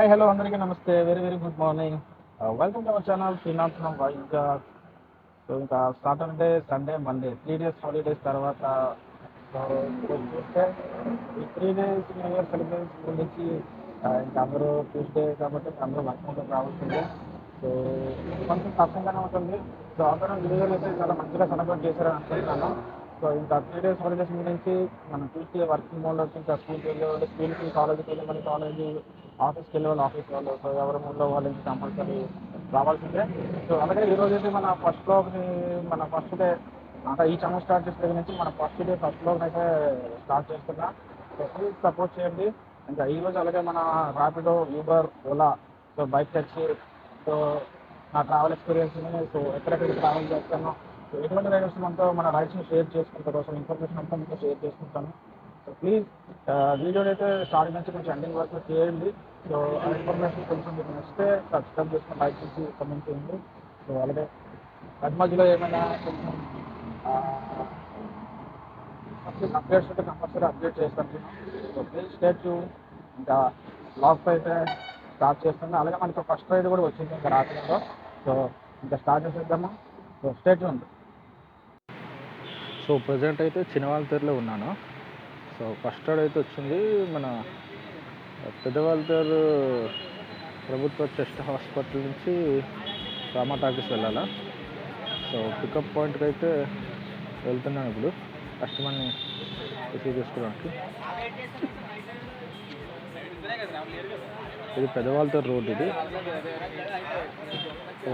Hi hello అందరికీ నమస్తే. Very very good morning. Welcome to our channel Srinath from Vizag. So ఇంకా Saturday Sunday Monday 3 days holidays తర్వాత so ఈరోజు చూస్తే ఈ 3 days న్యూ ఇయర్ సెలబ్రేషన్స్ గురించి ఇంకా అందరూ ట్యూస్డే కాబట్టి అందరూ వర్క్ ఫ్రమ్ రావాల్సిందే. సో కొంచెం కష్టంగానే ఉంటుంది. సో అందరూ న్యూ ఇయర్ అయితే చాలా మంచిగా సెలబ్రేట్ చేశారని అనుకుంటున్నాను. సో ఇంకా 3 days హాలిడేస్ నుంచి మనం ట్యూస్డే వర్కింగ్ మోడ్లోకి ఇంకా స్కూల్కి వెళ్ళేవాళ్ళు స్కూల్కి, కాలేజ్కి వెళ్ళే మన కాలేజ్, ఆఫీస్కి వెళ్ళే వాళ్ళు ఆఫీస్ వాళ్ళు, సో ఎవరి మూడ్లో వాళ్ళు ఇంకా కంపల్సరీ రావాల్సిందే. సో అలాగే ఈరోజు అయితే మన ఫస్ట్ డే అంటే ఈ ఛానల్ స్టార్ట్ చేసిన దగ్గర నుంచి మన ఫస్ట్ బ్లాగ్ అయితే స్టార్ట్ చేస్తున్నా. సో ప్లీజ్ సపోర్ట్ చేయండి. ఇంకా ఈరోజు అలాగే మన Rapido, Uber, Ola, so bike taxi, so నా ట్రావెల్ ఎక్స్పీరియన్స్ని, సో ఎక్కడెక్కడికి ట్రావెల్ చేస్తాను, సో ఎటువంటి రైడర్స్ మనతో మన రైడ్స్ని షేర్ చేసుకుంటారు, కోసం ఇన్ఫర్మేషన్ అంతా మీతో షేర్ చేసుకుంటాను. సో ప్లీజ్ వీడియోని అయితే స్టార్టింగ్ నుంచి కొంచెం ఎండింగ్ వరకు చేయండి. సో ఆ ఇన్ఫర్మేషన్ కొంచెం మీకు నచ్చితే సబ్స్క్రైబ్ చేసుకుని లైక్ చేసి కమెంట్ చేయండి. సో అలాగే మధ్య మధ్యలో ఏమైనా కొంచెం అప్డేట్స్ ఉంటే కంపల్సరీ అప్డేట్ చేస్తాను నేను. So please stay tune. ఇంకా బ్లాగ్స్ అయితే స్టార్ట్ చేస్తాను. అలాగే మనకి ఫస్ట్ రైడ్ కూడా వచ్చింది ఇంకా రాత్రిలో. సో ఇంకా స్టార్ట్ చేసేద్దాము. So stay tune. So present అయితే చిన్నవాళ్ళతేరులో ఉన్నాను. సో ఫస్ట్ రైడ్ అయితే వచ్చింది మన పెద్దవాళ్ళతేరు ప్రభుత్వ చెస్ట్ హాస్పిటల్ నుంచి రామా టాకీస్ వెళ్ళాలా. సో పికప్ పాయింట్కి అయితే వెళ్తున్నాను ఇప్పుడు కస్టమర్ని రిసీవ్ చేసుకోవడానికి. ఇది పెద్దవాళ్ళతేరు రోడ్. ఇది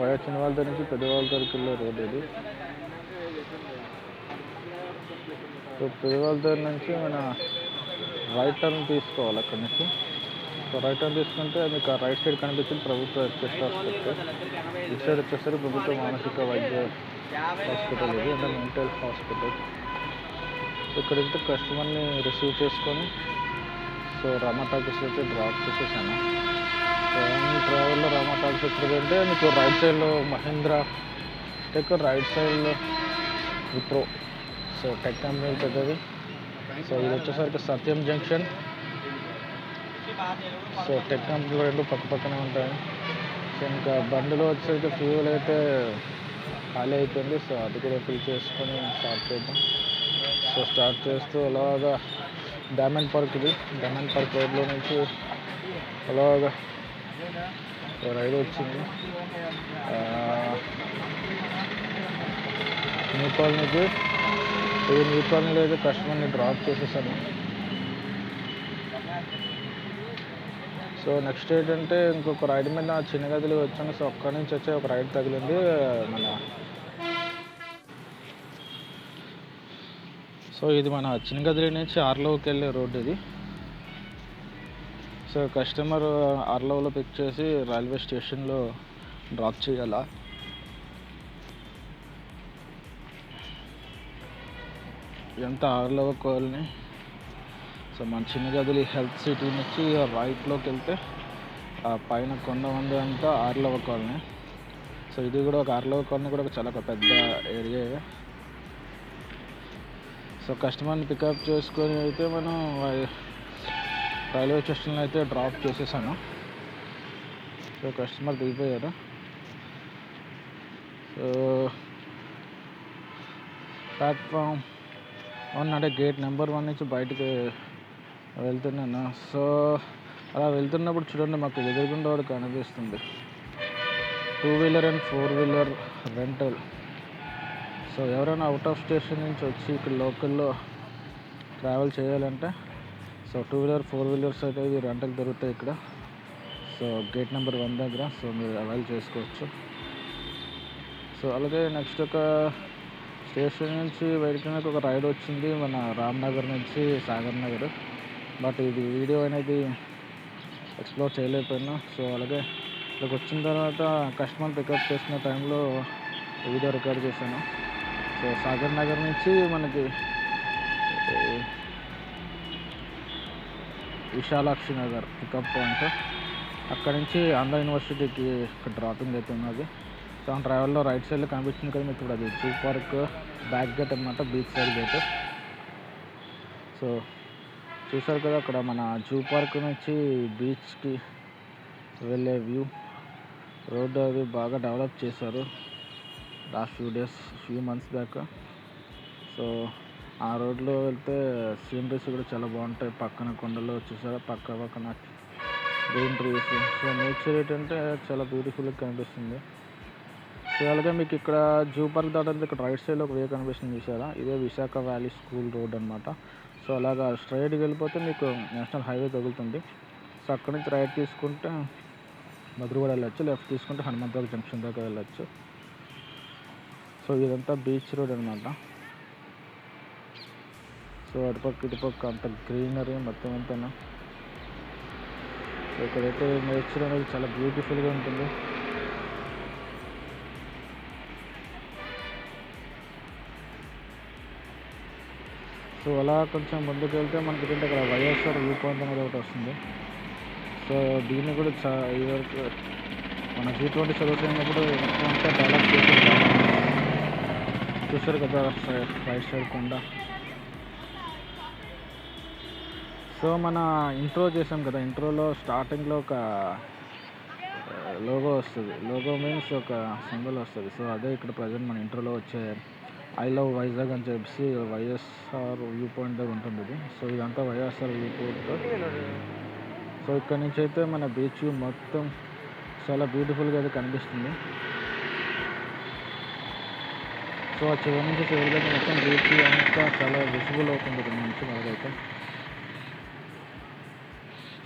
వయా చిన్నవాళ్ళతేరు నుంచి పెద్దవాళ్ళతేరుకి వెళ్ళే రోడ్ ఇది. సో పెద్దవాళ్ళతేరు నుంచి మన రైట్ టర్న్ తీసుకోవాలి అక్కడి నుంచి. సో రైట్ టర్న్ తీసుకుంటే మీకు ఆ రైట్ సైడ్ కనిపించింది ప్రభుత్వ చెస్ట్ హాస్పిటల్. ఇటు సైడ్ వచ్చేసరికి ప్రభుత్వ మానసిక వైద్య హాస్పిటల్ ఇది, అంటే మెంటల్ హాస్పిటల్. ఇక్కడైతే కస్టమర్ని రిసీవ్ చేసుకొని సో రామా టాకీస్ అయితే డ్రాప్ చేసేసాను. సో మీ ట్రావెల్లో రామా టాకీస్ ఎక్కడికంటే మీకు రైట్ సైడ్లో మహీంద్రా టెక్, రైట్ సైడ్లో విప్రో. సో టెక్ కంపెనీ పెద్దది. సో ఇది వచ్చేసరికి సత్యం జంక్షన్. సో టెక్ కంపెనీలో రెండు పక్క పక్కనే ఉంటాయి. సో ఇంకా బండిలో వచ్చేసరికి ఫ్యూయల్ అయితే ఖాళీ అయిపోయింది. సో అది కూడా ఫిల్ చేసుకొని స్టార్ట్ చేద్దాం. సో స్టార్ట్ చేస్తూ అలాగా డైమండ్ పార్క్, ఇది డైమండ్ పార్క్ రోడ్లో నుంచి అలాగా రైడ్ వచ్చింది న్యూ కాలనీకి. ఇది న్యూ కాలనీలో అయితే కస్టమర్ని డ్రాప్ చేసేసాను. సో నెక్స్ట్ ఏంటంటే ఇంకొక రైడ్ మీద చిన్న గదిలో వచ్చాను. సో అక్కడి నుంచి వచ్చే ఒక రైడ్ తగిలింది మన. సో ఇది మన చిన్న గదిలో నుంచి ఆర్లవ్కి వెళ్ళే రోడ్డు ఇది. సో కస్టమర్ ఆర్లవ్లో పిక్ చేసి రైల్వే స్టేషన్లో డ్రాప్ చేయాల. ఇదంతా ఆర్లవ్ కాలనీ. సో మన చిన్న గదిలి హెల్త్ సిటీ నుంచి రైట్లోకి వెళ్తే పైన కొండ ఉంది అంతా ఆర్లవ్ కాలనీ. సో ఇది కూడా ఒక ఆర్లవ్ కాలనీ కూడా చాలా పెద్ద ఏరియా. సో కస్టమర్ని పికప్ చేసుకొని అయితే మనం రైల్వే స్టేషన్లో అయితే డ్రాప్ చేసేసాను. సో కస్టమర్ దిగిపోయారు. సో ప్లాట్ఫామ్ 1 అంటే గేట్ నెంబర్ 1 నుంచి బయటకు వెళ్తున్నాను. సో అలా వెళ్తున్నప్పుడు చూడండి, మాకు ఎదురుగుండా వాడు కనిపిస్తుంది 2-wheeler and 4-wheeler rental. So ఎవరైనా అవుట్ ఆఫ్ స్టేషన్ నుంచి వచ్చి ఇక్కడ లోకల్లో ట్రావెల్ చేయాలంటే సో 2-wheeler 4-wheelers అయితే ఇవి రెంటల్ దొరుకుతాయి ఇక్కడ. సో గేట్ నెంబర్ 1 దగ్గర. సో మీరు అవైల్ చేసుకోవచ్చు. సో అలాగే నెక్స్ట్ ఒక స్టేషన్ నుంచి బయటకు ఒక రైడ్ వచ్చింది మన రామ్నగర్ నుంచి సాగర్ నగర్. బట్ ఇది వీడియో అనేది ఎక్స్ప్లోర్ చేయలేకపోయినా. సో అలాగే ఇక్కడికి వచ్చిన తర్వాత కస్టమర్ పికప్ చేసిన టైంలో వీడియో రికార్డ్ చేశాను. సో సాగర్ నగర్ నుంచి మనకి విశాలాక్షి నగర్ పికప్ పాయింట్. అక్కడి నుంచి ఆంధ్ర యూనివర్సిటీకి ఇక్కడ డ్రాపింగ్ అయితే ఉన్నది. సో ఆ ట్రావెల్లో రైట్ సైడ్లో కనిపించింది కదా మీకు, ఇప్పుడు అది జూ పార్క్ బ్యాక్ గేట్ అనమాట, బీచ్ సైడ్ గేట్. సో చూసారు కదా అక్కడ మన జూ పార్క్ నుంచి బీచ్కి వెళ్ళే వ్యూ. రోడ్డు అది బాగా డెవలప్ చేశారు last few months back. So ఆ రోడ్లో వెళ్తే సీనరీస్ కూడా చాలా బాగుంటాయి. పక్కన కొండలు చూసారా, పక్కన గ్రీన్ ట్రీస్. సో నేచర్ ఏంటంటే చాలా బ్యూటిఫుల్గా కనిపిస్తుంది. సో అలాగే మీకు ఇక్కడ జూ పార్క్ దాటంటే ఇక్కడ రైట్ సైడ్లో ఒక వే కనిపిస్తుంది చూసారా, ఇదే విశాఖ వ్యాలీ స్కూల్ రోడ్ అనమాట. సో అలాగా స్ట్రైట్కి వెళ్ళిపోతే మీకు నేషనల్ హైవే తగులుతుంది. సో అక్కడి నుంచి రైట్ తీసుకుంటే మధురవాడ వెళ్ళచ్చు, లెఫ్ట్ తీసుకుంటే హనుమంతవాడ జంక్షన్ దాకా వెళ్ళచ్చు. సో ఇదంతా బీచ్ రోడ్ అనమాట. సో అటుపక్క ఇటుపక్క అంత గ్రీనరీ మొత్తం అంతా. సో ఇక్కడైతే నేచర్ అనేది చాలా బ్యూటిఫుల్గా ఉంటుంది. సో అలా కొంచెం ముందుకు వెళ్తే మనకి ఏంటంటే అక్కడ వైఎస్ఆర్ వ్యూ పాయింట్ అనేది ఒకటి వస్తుంది. సో దీన్ని కూడా ఇదివరకు మన G20 చదువుతున్నప్పుడు మొత్తం అంతా డెవలప్ చేసి చూసారు కదా రైట్ సైడ్ కొండ. సో మన ఇంట్రో చేసాం కదా, ఇంట్రోలో స్టార్టింగ్లో ఒక లోగో వస్తుంది. లోగో మీన్స్ ఒక సింబల్ వస్తుంది. సో అదే ఇక్కడ ప్రజెంట్ మన ఇంట్రోలో వచ్చే ఐ లవ్ వైజాగ్ అని చెప్పేసి వైఎస్ఆర్ వ్యూ పాయింట్ దగ్గర ఉంటుంది ఇది. సో ఇదంతా వైఎస్ఆర్ వ్యూ పాయింట్. సో ఇక్కడ నుంచి అయితే మన బీచ్ మొత్తం చాలా బ్యూటిఫుల్గా అయితే కనిపిస్తుంది. సో ఆ చివరి నుంచి చివరి దగ్గర మొత్తం బీచ్ అంతా చాలా విజిబుల్ అవుతుంది ఇక్కడ నుంచి మనకైతే.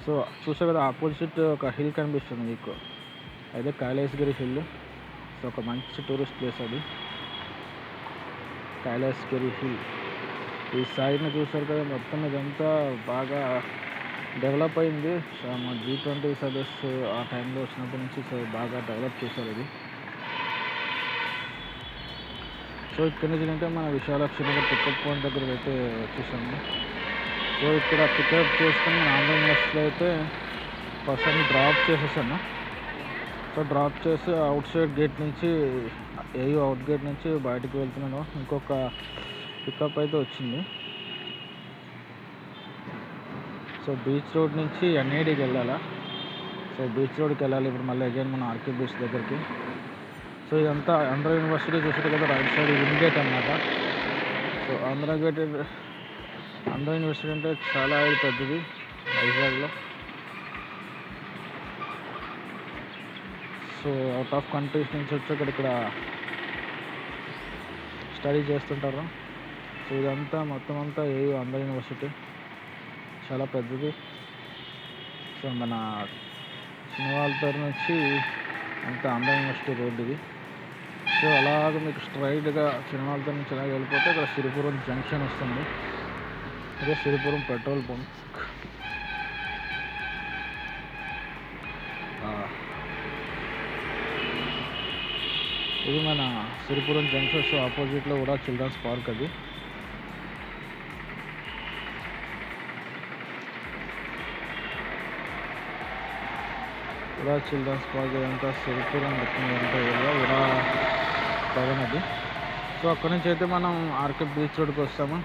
సో చూసా కదా ఆపోజిట్ ఒక హిల్ కనిపిస్తుంది మీకు, అయితే కైలాసగిరి హిల్. సో ఒక మంచి టూరిస్ట్ ప్లేస్ అది కైలాసగిరి హిల్. ఈ సైడ్ని చూసారు కదా, మొత్తం ఇదంతా బాగా డెవలప్ అయింది. సో మా G20 సదస్సు ఆ టైంలో వచ్చినప్పటి నుంచి సో బాగా డెవలప్ చేశారు ఇది. సో ఇక్కడ నుంచి అంటే మన విశాలాక్షి నగర్ పికప్ పాయింట్ దగ్గర అయితే వచ్చేసాము. సో ఇక్కడ పికప్ చేసుకుని మన ఆంధ్ర యూనివర్సిటీలో అయితే పర్సన్ డ్రాప్ చేసేసాను. సో డ్రాప్ చేసి అవుట్ సైడ్ గేట్ నుంచి ఏయూ అవుట్ గేట్ నుంచి బయటకు వెళ్తున్నాను. ఇంకొక పికప్ అయితే వచ్చింది. సో బీచ్ రోడ్ నుంచి NADకి వెళ్ళాలా. సో బీచ్ రోడ్కి వెళ్ళాలి ఇప్పుడు మళ్ళీ అగైన్ మన ఆర్కే బీచ్ దగ్గరికి. సో ఇదంతా ఆంధ్ర యూనివర్సిటీ చూసారు కదా, రైట్ సైడ్ విండ్ గేట్ అనమాట. సో ఆంధ్ర యూనివర్సిటీ అంటే చాలా పెద్దది వైజాగ్లో. సో అవుట్ ఆఫ్ కంట్రీస్ నుంచి వచ్చి ఇక్కడ స్టడీ చేస్తుంటారు. సో ఇదంతా మొత్తం అంతా ఏయూ ఆంధ్ర యూనివర్సిటీ చాలా పెద్దది. సో మన సినిమాలపేట నుంచి అంతా ఆంధ్ర యూనివర్సిటీ రోడ్ ఇది. సో అలాగ మీకు స్ట్రైట్గా సినిమాలపేట నుంచి అలాగ వెళ్ళిపోతే ఇక్కడ సిరిపురం జంక్షన్ వస్తుంది. అదే సిరిపురం పెట్రోల్ బంక్. ఇది మన సిరిపురం జంక్షన్. సో ఆపోజిట్లో కూడా చిల్డ్రన్స్ పార్క్ అది. కూడా చిల్డ్రన్స్ పార్క్ ఇదంతా సిరిపురం ఇదంతా కూడా పవన్ అది. సో అక్కడి నుంచి అయితే మనం ఆర్కే బీచ్ రోడ్కి వస్తాము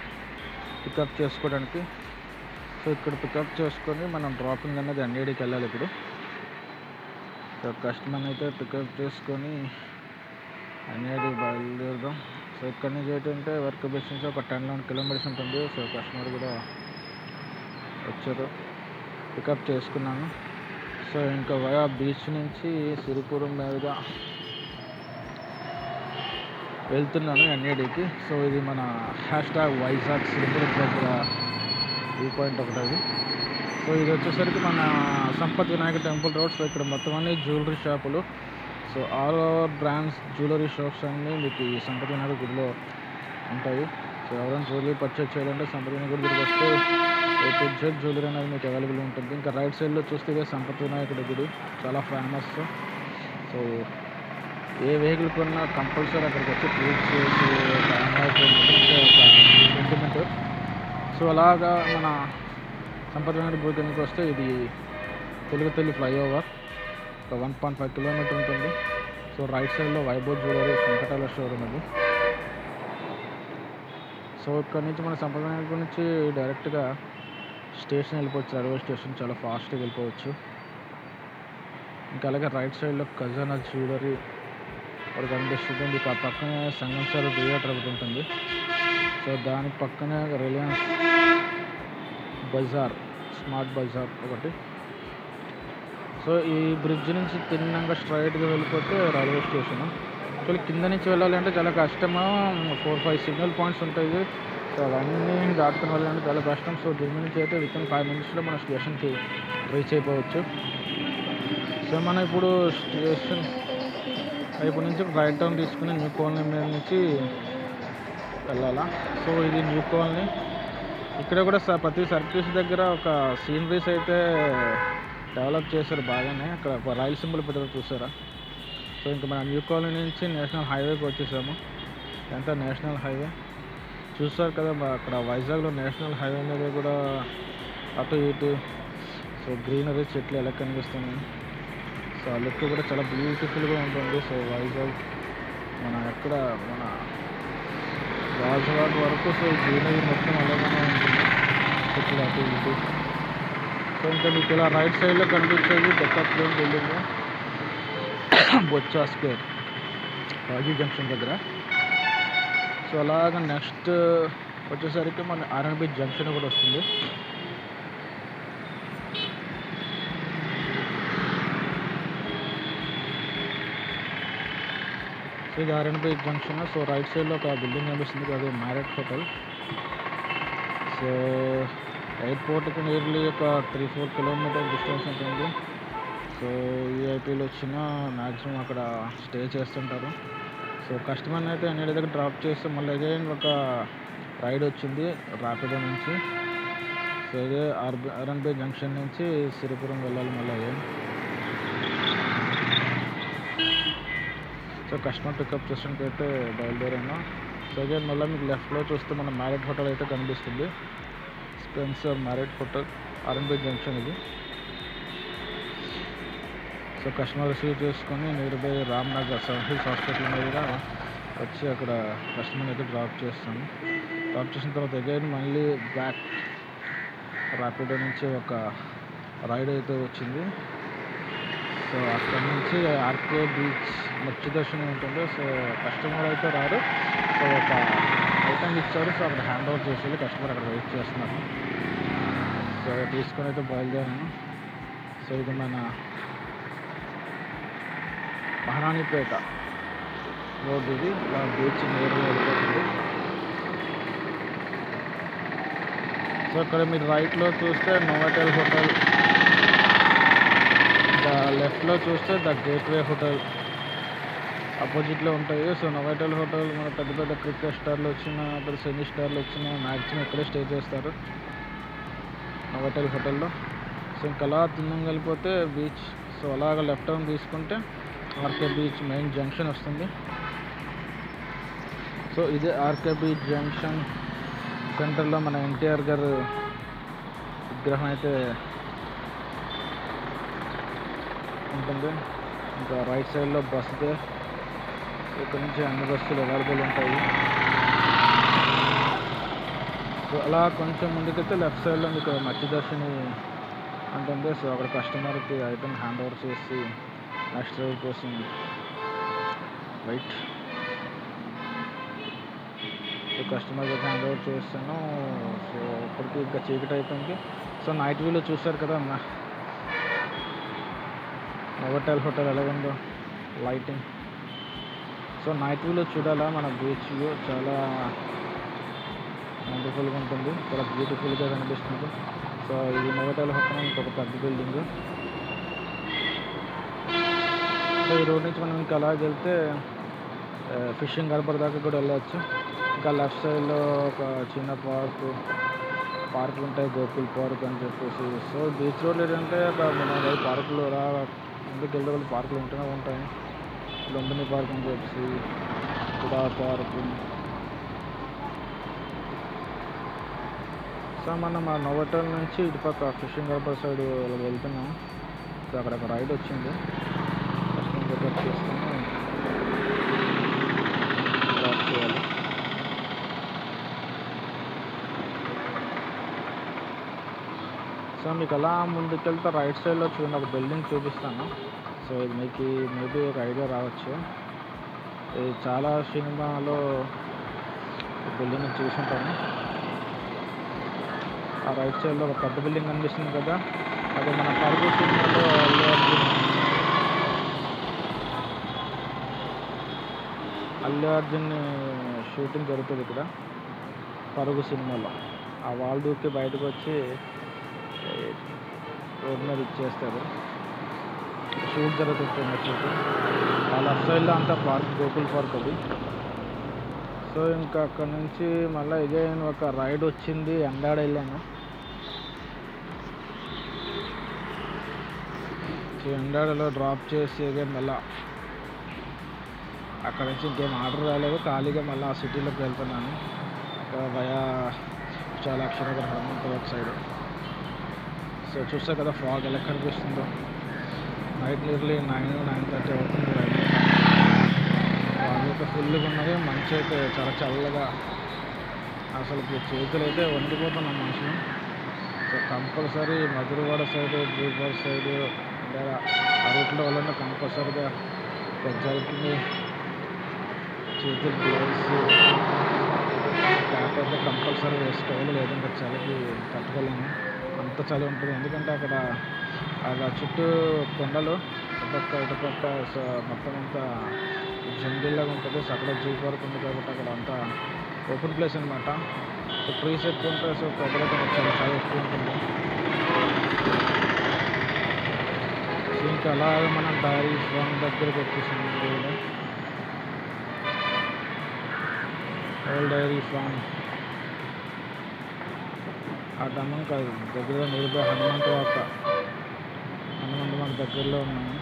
పికప్ చేసుకోవడానికి. సో ఇక్కడ పికప్ చేసుకొని మనం డ్రాపింగ్ అనేది NADకి వెళ్ళాలి ఇప్పుడు. సో కస్టమర్ని అయితే పికప్ చేసుకొని NAD బయలుదేరుదాం. సో ఇక్కడి నుంచి ఏంటంటే వర్క్ బేస్ నుంచి ఒక 10-11 కిలోమీటర్స్ ఉంటుంది. సో కస్టమర్ కూడా వచ్చారు, పికప్ చేసుకున్నాను. సో ఇంకా వయా బీచ్ నుంచి సిరిపురం మీదుగా వెళ్తున్నాను NADకి. సో ఇది మన #వైజాగ్ సిరిపురం దగ్గర వ్యూ పాయింట్ ఒకటి అది. సో ఇది వచ్చేసరికి మన Sampath Vinayaka temple road. So ఇక్కడ మొత్తం అన్ని జ్యువెలరీ షాపులు. So all over brands jewellery shops అన్నీ మీకు ఈ సంపత్ వినాయక గుడిలో ఉంటాయి. సో ఎవరైనా జ్యువెలరీ పర్చేజ్ చేయాలంటే సంపత్ వినాయక గుడి దగ్గరికి వస్తే A to Z జ్యువెలరీ అనేది మీకు అవైలబుల్ ఉంటుంది. ఇంకా రైట్ సైడ్లో చూస్తే ఇదే సంపత్ వినాయకుడి గుడి చాలా ఫేమస్. సో ఏ వెహికల్ కొన్నా కంపల్సరీ అక్కడికి వచ్చి పూజ చేసి ఒక సెంటిమెంట్. సో అలాగా మన సంపత్ వినాయకుడి గుడి కిందకి వస్తే ఇది తెలుగు తల్లి ఫ్లైఓవర్ ఒక 1.5 కిలోమీటర్ ఉంటుంది. సో రైట్ సైడ్లో వైభవ్ జ్యువెలరీ వెంకటాల షోరూమ్ అది. సో ఇక్కడ నుంచి మన సంపత్ వినాయకుడి నుంచి డైరెక్ట్గా స్టేషన్ వెళ్ళిపోవచ్చు, రైల్వే స్టేషన్ చాలా ఫాస్ట్గా వెళ్ళిపోవచ్చు. ఇంకా అలాగే రైట్ సైడ్లో ఖజానా జ్యువెలరీ ఒకటి కనిపిస్తుంది. మీకు ఆ పక్కనే సంగం సార్ థియేటర్ ఒకటి ఉంటుంది. సో దాని పక్కనే రిలయన్స్ బజార్, స్మార్ట్ బజార్ ఒకటి. సో ఈ బ్రిడ్జ్ నుంచి తిన్నంగా స్ట్రైట్గా వెళ్ళిపోతే రైల్వే స్టేషన్. యాక్చువల్లీ కింద నుంచి వెళ్ళాలి అంటే చాలా కష్టము. 4-5 సిగ్నల్ పాయింట్స్ ఉంటాయి. సో అవన్నీ దాటుకుని వెళ్ళాలంటే చాలా కష్టం. సో దీని నుంచి అయితే వితిన్ 5 minutesలో మన స్టేషన్కి రీచ్ అయిపోవచ్చు. సో మనం ఇప్పుడు స్టేషన్ వైపు నుంచి రైట్ టర్న్ తీసుకుని న్యూ కాలనీ మీద నుంచి వెళ్ళాలా. సో ఇది న్యూ కాలనీ. ఇక్కడ కూడా ప్రతి సర్కిల్స్ దగ్గర ఒక సీనరీస్ అయితే డెవలప్ చేశారు బాగానే. అక్కడ ఒక రైల్ సింబల్ పెట్టారు చూసారా. సో ఇంకా మనం న్యూ కాలనీ నుంచి నేషనల్ హైవేకి వచ్చేసాము. ఇదంతా నేషనల్ హైవే చూస్తారు కదా. అక్కడ వైజాగ్లో నేషనల్ హైవే మీద కూడా అటు ఇటు సో గ్రీనరీ చెట్లు ఎలా కనిపిస్తున్నాయి. సో ఆ లుక్ కూడా చాలా బ్యూటిఫుల్గా ఉంటుంది. సో వైజాగ్ మన రాజవాడ వరకు సో గ్రీనరీ మొత్తం అలాగే ఉంటుంది, చెట్లు అటు ఇటు. సో ఇంకా మీకు ఇలా రైట్ సైడ్లో కనిపించేది డెక్కత్లేని బిల్డింగ్, బొచ్చా స్క్వేర్, రాజీ జంక్షన్ దగ్గర. సో అలాగ నెక్స్ట్ వచ్చేసరికి మన ఆర్ఎన్బి జంక్షన్ కూడా వస్తుంది. సో ఇది ఆర్ఎన్బి జంక్షన్. సో రైట్ సైడ్లో ఒక బిల్డింగ్ కనిపిస్తుంది, అది మ్యారెట్ హోటల్. సో ఎయిర్పోర్ట్కి నియర్లీ ఒక 3-4 కిలోమీటర్ డిస్టెన్స్ ఉంటుంది. సో విఐపీలు వచ్చినా మ్యాక్సిమం అక్కడ స్టే చేస్తుంటారు. సో కస్టమర్ని అయితే అన్ని దగ్గర డ్రాప్ చేస్తే మళ్ళీ అగైన్ ఒక రైడ్ వచ్చింది ర్యాపిడో నుంచి. సో ఇదే ఆర్ఎన్బి జంక్షన్ నుంచి సిరిపురం వెళ్ళాలి మళ్ళీ అగైన్. సో కస్టమర్ పికప్ స్టేషన్కి అయితే బయలుదేరాను. సో అగైన్ మళ్ళీ మీకు లెఫ్ట్లో చూస్తే మన మ్యారెట్ హోటల్ అయితే కనిపిస్తుంది. Spencer muriate hotel, R&B junction ఇది. సో కస్టమర్ రిసీవ్ చేసుకొని near by Ramnagar seven hills hospital మీద వచ్చి అక్కడ కస్టమర్ని అయితే డ్రాప్ చేస్తాను. డ్రాప్ చేసిన తర్వాత అగైన్ మళ్ళీ బ్యాక్ ర్యాపిడో నుంచి ఒక రైడ్ అయితే వచ్చింది. సో అక్కడ నుంచి ఆర్కే బీచ్ మత్స్య దర్శనం ఉంటుంది. సో కస్టమర్ అయితే రారు. సో ఒక ఐటమ్ ఇచ్చారు. సో అక్కడ హ్యాండ్ ఓవర్ చేసేది కస్టమర్ అక్కడ వెయిట్ చేస్తున్నారు. సో తీసుకొని అయితే బయలుదేరాను. సో ఇది మన మహారాణిపేట రోడ్, ఇది ఇలా బీచ్ నేరుగా వెళ్ళిపోతుంది. సో ఇక్కడ మీరు రైట్లో చూస్తే నోవాటెల్ హోటల్, లెఫ్ట్లో చూస్తే ద గేట్వే హోటల్ అపోజిట్లో ఉంటాయి. సో నోవాటెల్ హోటల్ మన పెద్ద పెద్ద క్రికెట్ స్టార్లు వచ్చినా, పెద్ద సినీ స్టార్లు వచ్చినా మ్యాక్సిమం ఇక్కడే స్టే చేస్తారు నోవాటెల్ హోటల్లో. సో ఇంకా అలా తిన్నం కలిపితే బీచ్. సో అలాగ లెఫ్ట్ టర్న్ తీసుకుంటే ఆర్కే బీచ్ మెయిన్ జంక్షన్ వస్తుంది. సో ఇదే ఆర్కే బీచ్ జంక్షన్ సెంటర్లో మన ఎన్టీఆర్ గారు విగ్రహం అయితే ఉంటుంది. ఇంకా రైట్ సైడ్లో బస్సుదే, ఇక్కడ నుంచి అన్ని బస్సులు అవైలబుల్ ఉంటాయి. సో అలా కొంచెం ముందుకైతే లెఫ్ట్ సైడ్లో మీకు మత్స్య దర్శిని ఉంటుంది. సో అక్కడ కస్టమర్కి ఐటమ్ హ్యాండ్ ఓవర్ చేసి నెక్స్ట్ రైడ్ కోసం వెయిట్. సో కస్టమర్కి హ్యాండ్ ఓవర్ చేస్తాను. సో ఇప్పటికి ఇంకా చీకటి అయిపోయింది. సో నైట్ వ్యూలో చూశారు కదా నోవాటెల్ హోటల్ ఎలాగుందో లైటింగ్. సో నైట్ వ్యూలో చూడాలా మన బీచ్ వ్యూ చాలా వండర్ఫుల్గా ఉంటుంది, చాలా బ్యూటిఫుల్గా కనిపిస్తుంది. సో ఇది నోవాటెల్ హోటల్ ఇంకొక పెద్ద బిల్డింగ్. సో ఈ రోడ్ నుంచి మనం ఇంకా అలాగ వెళ్తే ఫిషింగ్ హార్బర్ దాకా కూడా వెళ్ళవచ్చు. ఇంకా లెఫ్ట్ సైడ్లో ఒక చిన్న పార్కులు ఉంటాయి, గోకుల్ పార్క్ అని చెప్పేసి. సో బీచ్ రోడ్లు ఏంటంటే ఒక 3-4 పార్కులు రా ముందుకు వెళ్ళే వాళ్ళు పార్కులు ఉంటూనే ఉంటాయి. లుంబిని పార్క్ అని చెప్పేసి, కుడా పార్క్. సో మనం ఆ నోవాటెల్ నుంచి ఇటుపక్క ఫిషింగ్ హార్బర్ సైడ్ వెళ్తున్నాం. సో అక్కడ ఒక రైడ్ వచ్చింది, పికప్ చేసుకొని డ్రాప్ చేయాలి. సో మీకు అలా ముందుకెళ్తే రైట్ సైడ్లో చూడండి ఒక బిల్డింగ్ చూపిస్తాను. సో ఇది మీకు మేబీ ఒక ఐడియా రావచ్చు. ఇది చాలా సినిమాలో బిల్డింగ్ చూసుంటాను. ఆ రైట్ సైడ్లో ఒక పెద్ద బిల్డింగ్ కనిపిస్తుంది కదా, అది మన పరుగు సినిమాలో అల్లు అర్జున్ షూటింగ్ జరుగుతుంది ఇక్కడ పరుగు సినిమాలో. ఆ వాల్ దూకి బయటకు వచ్చి రోడ్ మీద ఇచ్చేస్తారు. షూట్ జరుగుతుంది షూటింగ్. ఆ లెఫ్ట్ సైడ్లో అంతా పార్క్, గోకుల్ పార్క్ అది. సో ఇంకా అక్కడ నుంచి మళ్ళీ అగైన్ ఒక రైడ్ వచ్చింది, ఎండాడ వెళ్ళాను. సో ఎండాడలో డ్రాప్ చేసి అగైన్ మళ్ళీ అక్కడ నుంచి ఇంకేం ఆర్డర్ రాలేదు, ఖాళీగా మళ్ళీ ఆ సిటీలోకి వెళ్తున్నాను. Via Visalakshi Nagar, Hanumanthavaka side. So చూస్తే కదా ఫాగ్ ఎలా కనిపిస్తుందో. నైట్ నియర్లీ 9-9:30 అవుతుంది. ఫాగ్ అయితే ఫుల్గా ఉన్నది, మంచి అయితే చాలా చల్లగా, అసలు చేతులు అయితే వణికిపోతున్నాం మనుషులు. సో కంపల్సరీ మధురవాడ సైడ్, జూబార్ సైడ్ లేదా ఆ రూట్లో వల్ల కంపల్సరీగా జలుబుని చేతులు గ్లౌస్ క్యాప్ అయితే కంపల్సరీ వేసుకోవాలి, లేదంటే చలికి తట్టుకోలేము, అంత చలి ఉంటుంది. ఎందుకంటే అక్కడ అలా చుట్టూ కొండలు, ఇటుపక్క మొత్తం అంతా జంగిల్లాగా ఉంటుంది. సో అక్కడ జూ పార్క్ ఉంది కాబట్టి అక్కడ అంతా ఓపెన్ ప్లేస్ అనమాట. సో ట్రీస్ ఎక్కువ ఉంటాయి, సో టెంపరేచర్ చాలా చాలా ఎక్కువ ఉంటుంది. సో ఇంకా అలాగే మనం డైరీ ఫామ్ దగ్గరకు వచ్చేసాము. ఓల్డ్ డైరీ ఫామ్ ఆ డమ్మం కాదు, దగ్గరలో నియర్బై హనుమంతవాక దగ్గరలో ఉన్నాము.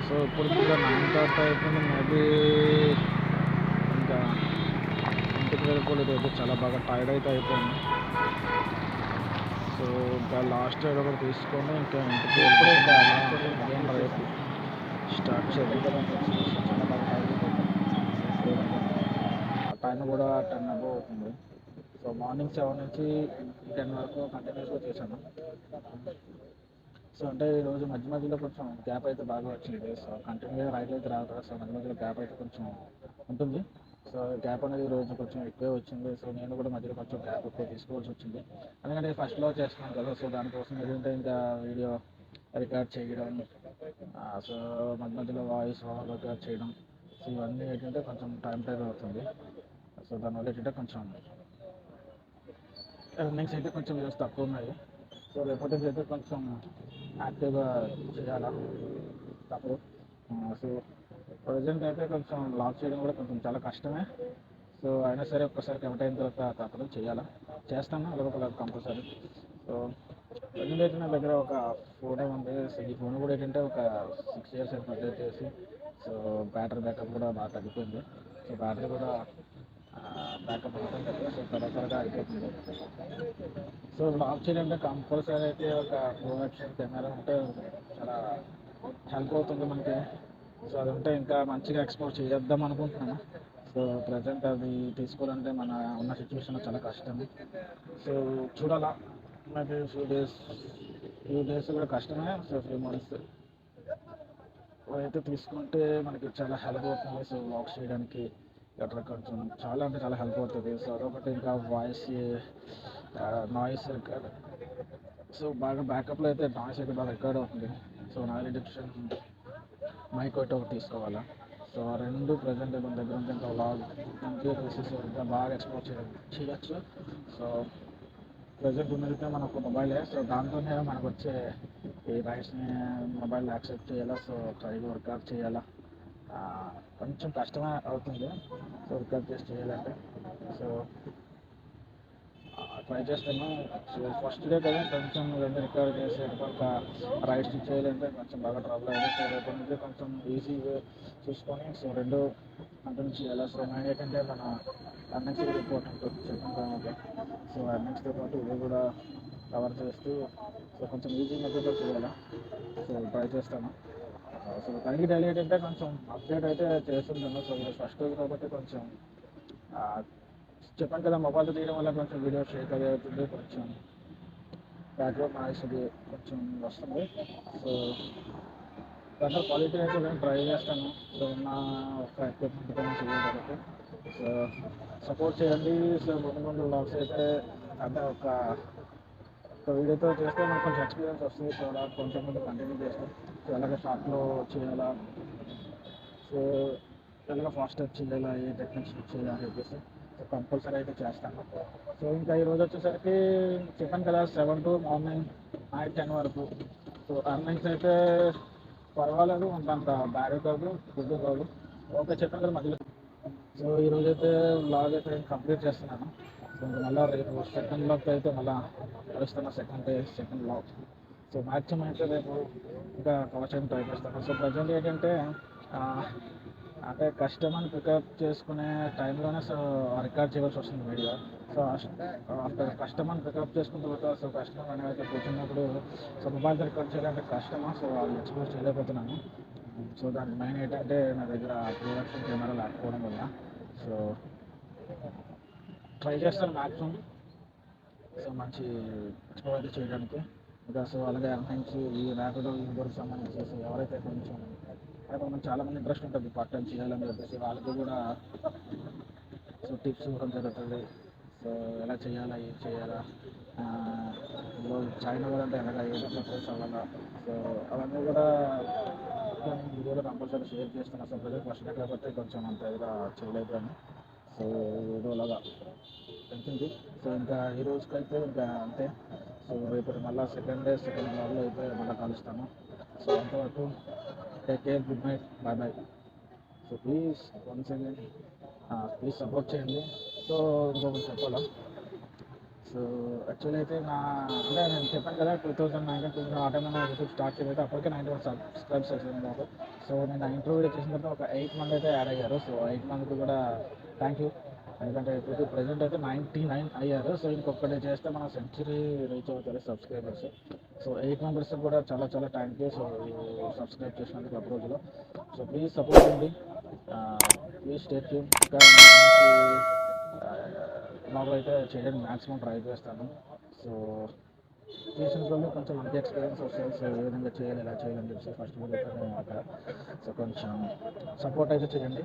సో ఇప్పుడు ఇంకా 9:30 అయిపోయింది. మేబీ ఇంకా ఇంటికి వెళ్ళిపోలేదు, అయితే చాలా బాగా టైర్డ్ అయితే అయిపోయింది. సో ఇంకా లాస్ట్ రైడ్ ఒకటి తీసుకొని ఇంకా ఇంటికి వెళ్ళిపోయి రేపు స్టార్ట్ చేద్దాం. చాలా బాగా టైర్డ్ టైం కూడా 10 అబౌవ్ అవుతుంది. సో మార్నింగ్ 7 నుంచి 10 వరకు కంటిన్యూస్గా చేశాను. సో అంటే ఈరోజు మధ్యలో కొంచెం గ్యాప్ అయితే బాగా వచ్చింది. సో కంటిన్యూగా రైడ్ అయితే రాదు కదా, సో మధ్యలో గ్యాప్ అయితే కొంచెం ఉంటుంది. సో గ్యాప్ అనేది ఈరోజు కొంచెం ఎక్కువే వచ్చింది. సో నేను కూడా మధ్యలో కొంచెం గ్యాప్ ఎక్కువ తీసుకోవాల్సి వచ్చింది, ఎందుకంటే ఫస్ట్లో చేస్తున్నాను కదా. సో దానికోసం ఏంటంటే ఇంకా వీడియో రికార్డ్ చేయడం, సో మధ్యలో వాయిస్ రికార్డ్ చేయడం, సో ఇవన్నీ ఏంటంటే కొంచెం టైం అవుతుంది. సో దానివల్ల ఏంటంటే కొంచెం ఎర్నింగ్స్ అయితే కొంచెం వ్యూస్ తక్కువ ఉన్నాయి. సో రేపటి అయితే కొంచెం యాక్టివ్గా చేయాలా తప్పదు. సో ప్రజెంట్ అయితే కొంచెం లాక్ చేయడం కూడా కొంచెం చాలా కష్టమే. సో అయినా సరే ఒక్కసారి కమిట్ అయిన తర్వాత తప్పదు చేయాలా, చేస్తాను అలాగే కంపల్సరీ. సో ప్రజెంట్ అయితే నా దగ్గర ఒక ఫోనే ఉంది. సో ఈ ఫోన్ కూడా ఏంటంటే ఒక 6 years అయితే అప్డేట్ చేసి, సో బ్యాటరీ బ్యాకప్ కూడా బాగా తగ్గిపోయింది. సో బ్యాటరీ కూడా బ్యాకప్ ఉంటుంది, సో త్వరగా అయిపోతుంది. సో లాక్ చేయాలంటే కంపల్సరీ అయితే ఒక ప్రొడక్షన్ కెమెరా ఉంటే చాలా హెల్ప్ అవుతుంది మనకి. సో అది ఉంటే ఇంకా మంచిగా ఎక్స్పోర్ట్ చేద్దాం అనుకుంటున్నాను. సో ప్రజెంట్ అది తీసుకోవాలంటే మన ఉన్న సిచ్యువేషన్ చాలా కష్టం. సో చూడాలా, మేబీ ఫ్యూ డేస్ కూడా కష్టమే. సో ఫ్యూ మంత్స్ అయితే తీసుకుంటే మనకి చాలా హెల్ప్ అవుతుంది. సో వాక్ చేయడానికి గట్రా కొంచెం చాలా అంటే చాలా హెల్ప్ అవుతుంది. సో అదొకటి, ఇంకా వాయిస్ నాయిస్ రికార్డ్, సో బాగా బ్యాకప్లో అయితే నాయిస్ అయితే బాగా రికార్డ్ అవుతుంది. సో నాయిస్ రిడక్షన్ మైక్ ఒకటి తీసుకోవాలా. సో ఆ రెండు ప్రజెంట్ మన దగ్గర ఉంటే ఇంకా లాగ్ ఇంకే తీసేసి ఇంకా బాగా ఎక్స్ప్లోర్ చేయొచ్చు. సో ప్రజెంట్ ఉన్నదైతే మనకు మొబైలే. సో దాంతోనే మనకు వచ్చే ఈ రైట్స్ని మొబైల్ యాక్సెప్ట్ చేయాలా. సో ట్రై వర్కౌట్ చేయాలా, కొంచెం కష్టమే అవుతుంది. సో రికార్డ్ చేసి చేయాలంటే సో ట్రై చేస్తాను. సో ఫస్ట్ డే కదా కొంచెం రెండు రికార్డ్ చేసి కొంత రైట్స్ చేయాలంటే కొంచెం బాగా ట్రబుల్ అయ్యింది. సో రేపటి నుంచి కొంచెం ఈజీగా చూసుకొని సో రెండు కంటిన్యూ చేయాలి. సో మెయిన్ ఏంటంటే మన ఎర్నింగ్స్ కూడా ఇంపార్టెంట్ చెప్పిన తర్వాత. సో ఎర్నింగ్స్తో పాటు ఇవి కూడా కవర్ చేస్తూ సో కొంచెం ఈజీ మెథడ్లో చేయాలి. సో ట్రై చేస్తాను. సో దానికి డైలీ ఏంటంటే కొంచెం అప్డేట్ అయితే చేస్తుంటాను. సో ఇది ఫస్ట్ రోజు కాబట్టి కొంచెం చెప్పాను కదా, మొబైల్తో తీయడం వల్ల కొంచెం వీడియో షేక్ అది అవుతుంది, కొంచెం బ్యాక్గ్రౌండ్ నాయిస్ అది కొంచెం వస్తుంది. సో బెటర్ క్వాలిటీ అయితే నేను ట్రై చేస్తాను. సో నా ఒక ఎక్విప్మెంట్ కానీ చేయడానికి సో సపోర్ట్ చేయండి. సో ముందు ముందు వ్లాగ్స్ అయితే అంటే ఒక వీడియోతో చేస్తే మనకు కొంచెం ఎక్స్పీరియన్స్ వస్తుంది. సో అలా కొంచెం కొంచెం కంటిన్యూ చేస్తాం. సో అలాగే షార్ట్లో చేయాలా, సో ఎలాగ ఫాస్ట్ చేయాలా, ఏ టెక్నిక్స్ చేయాలా అని చెప్పేసి సో కంపల్సరీ అయితే చేస్తాను. సో ఇంకా ఈరోజు వచ్చేసరికి చెప్పాను కదా 7 to మార్నింగ్ నైట్ 10 వరకు. సో అర్నింగ్స్ అయితే పర్వాలేదు, అంత బ్యాడ్ కాదు, గుడ్ కాదు, ఓకే చెప్పాను కదా మధ్యలో. సో ఈరోజు అయితే బ్లాగ్ అయితే కంప్లీట్ చేస్తున్నాను. సో మళ్ళీ రేపు సెకండ్ బ్లాగ్ అయితే మళ్ళీ కలుస్తున్నా, సెకండ్ బ్లాగ్. సో మ్యాక్సిమం అయితే రేపు ఇంకా కవర్ చేయడం ట్రై చేస్తాను. సో ప్రజెంట్ ఏంటంటే ఆ, అంటే కస్టమర్ని పికప్ చేసుకునే టైంలోనే సో రికార్డ్ చేయవలసి వస్తుంది వీడియో. సో ఆఫ్టర్ కస్టమర్ని పికప్ చేసుకున్న తర్వాత సో కస్టమర్ అనేది కూర్చున్నప్పుడు సో మొబైల్తో రికార్డ్ చేయడానికి కస్టమర్, సో వాళ్ళు ఎక్స్పోజ్ చేయలేకపోతున్నాను. సో దానికి మెయిన్ ఏంటంటే నా దగ్గర ప్రొడక్షన్ కెమెరా లేకపోవడం వల్ల. సో ట్రై చేస్తాను మ్యాక్సిమం సో మంచి ఎక్స్పోజ్ అయితే చేయడానికి. ఇంకా సో అలాగే అర్నింగ్స్ ఈ ర్యాపిడో యూబర్కి సంబంధించి సో ఎవరైతే కొంచెం కొంతమంది చాలామంది ఇంట్రెస్ట్ ఉంటుంది పార్ట్ టైం చేయాలని చెప్పేసి వాళ్ళకి కూడా సో టిప్స్ ఇవ్వడం జరుగుతుంది. సో ఎలా చేయాలా, ఏం చేయాలా, ఇప్పుడు చైనా వాళ్ళంటే ఎలాగా, ఏ విధంగా కోర్స్ అవ్వాలా, సో అవన్నీ కూడా వీడియోలో కంపల్సరీ షేర్ చేస్తాను. అసలు ప్రజలు ఫస్ట్ కాబట్టి కొంచెం అంత ఇదిగా చేయలేదు కానీ సో ఏదో అలాగా వెళ్తుంది. సో ఇంకా ఈ రోజుకైతే ఇంకా అంతే. సో రేపు మళ్ళీ సెకండ్ బ్లాగ్లో అయితే మళ్ళీ కలుస్తాను. సో అంతవరకు take care, good night, bye bye. So please once again please support చేయండి. సో ఇంకొకటి చెప్పాలా, సో యాక్చువల్లీ అయితే అంటే నేను చెప్పాను కదా 2019 ఆ టైంలో నా యూట్యూబ్ స్టార్ట్ చేయలేదు. అప్పటికే 91 సబ్స్క్రైబ్స్ వచ్చింది నాకు. సో నేను ఆ ఇంటర్వ్యూ చేసిన తర్వాత ఒక 8 మంది అయితే యాడ్ అయ్యారు. సో 8 మందికి కూడా థ్యాంక్ యూ. ఎందుకంటే ఇప్పుడు ప్రజెంట్ అయితే 99 అయ్యారు. సో ఇంకొకటి చేస్తే మనం సెంచరీ రీచ్ అవుతారు సబ్స్క్రైబర్స్. సో 8 మెంబర్స్ కూడా చాలా చాలా థ్యాంక్ యూ. సో సబ్స్క్రైబ్ చేసినందుకు అప్రోచ్లో. సో ప్లీజ్ సపోర్ట్ చేయండి, ప్లీజ్ స్టే ట్యూన్. ఇంకా బ్లాగ్ అయితే చేయడానికి మ్యాక్సిమం ట్రై చేస్తాను. సో చేసిన వాళ్ళు కొంచెం మంచి ఎక్స్పీరియన్స్ వస్తుంది. సో ఏ విధంగా చేయాలి, ఎలా చేయాలని చెప్పి ఫస్ట్ వీడియో అక్కడ సో కొంచెం సపోర్ట్ అయితే చేయండి.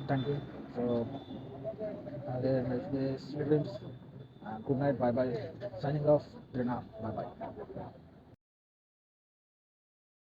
Thank you. సో అదే sweet dreams, good night, bye bye, signing off, bye bye.